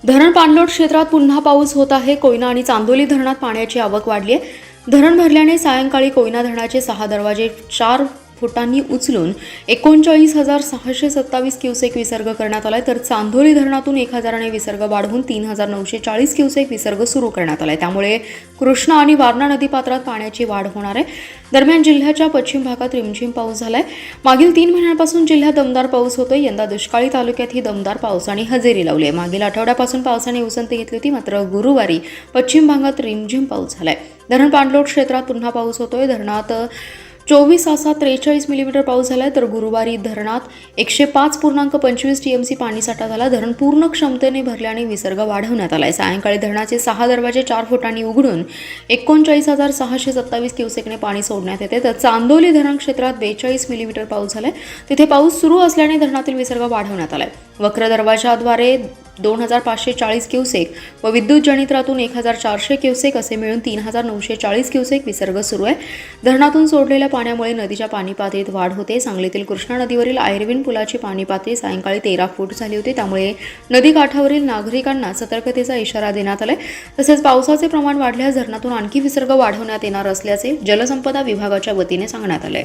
धरण पाणलोट क्षेत्रात पुन्हा पाऊस होत आहे। कोयना आणि चांदोली धरणात पाण्याची आवक वाढली आहे। धरण भरल्याने सायंकाळी कोयना धरणाचे 6 दरवाजे 4 फुटांनी उचलून 39,627 क्युसेक विसर्ग करण्यात आलाय, तर चांदोली धरणातून 1,000 ने विसर्ग वाढवून 3,940 क्युसेक विसर्ग सुरू करण्यात आलाय। त्यामुळे कृष्णा आणि वारणा नदीपात्रात पाण्याची वाढ होणार आहे। दरम्यान जिल्ह्याच्या पश्चिम भागात रिमझिम पाऊस झालाय। मागील 3 महिन्यांपासून जिल्ह्यात दमदार पाऊस होतोय। यंदा दुष्काळी तालुक्यात ही दमदार पावसाने हजेरी लावली आहे। मागील आठवड्यापासून पावसाने उसंत घेतली होती, मात्र गुरुवारी पश्चिम भागात रिमझिम पाऊस झालाय। धरण पाणलोट क्षेत्रात पुन्हा पाऊस होतोय। धरणात 24 तासात 43 मिलीमीटर पाऊस झालाय, तर गुरुवारी धरणात 105.25 टीएमसी पाणीसाठा झाला। धरण पूर्ण क्षमतेने भरल्याने विसर्ग वाढवण्यात आलाय। सायंकाळी धरणाचे 6 दरवाजे 4 फुटांनी उघडून 39,627 क्युसेकने पाणी सोडण्यात येते। तर चांदोली धरण क्षेत्रात 42 मिलीमीटर पाऊस झालाय। तिथे पाऊस सुरू असल्याने धरणातील विसर्ग वाढवण्यात आलाय। वक्र दरवाजाद्वारे 2,540 क्युसेक व विद्युत जनित्रातून 1,400 क्युसेक असे मिळून 3,940 क्युसेक विसर्ग सुरू आहे। धरणातून सोडलेल्या पाण्यामुळे नदीच्या पाणी पातळीत वाढ होते। सांगलीतील कृष्णा नदीवरील आयर्विन पुलाची पाणी पातळी सायंकाळी 13 फूट झाली होती। त्यामुळे नदीकाठावरील नागरिकांना सतर्कतेचा इशारा देण्यात आलाय। तसेच पावसाचे प्रमाण वाढल्यास धरणातून आणखी विसर्ग वाढवण्यात येणार असल्याचे जलसंपदा विभागाच्या वतीने सांगण्यात आले।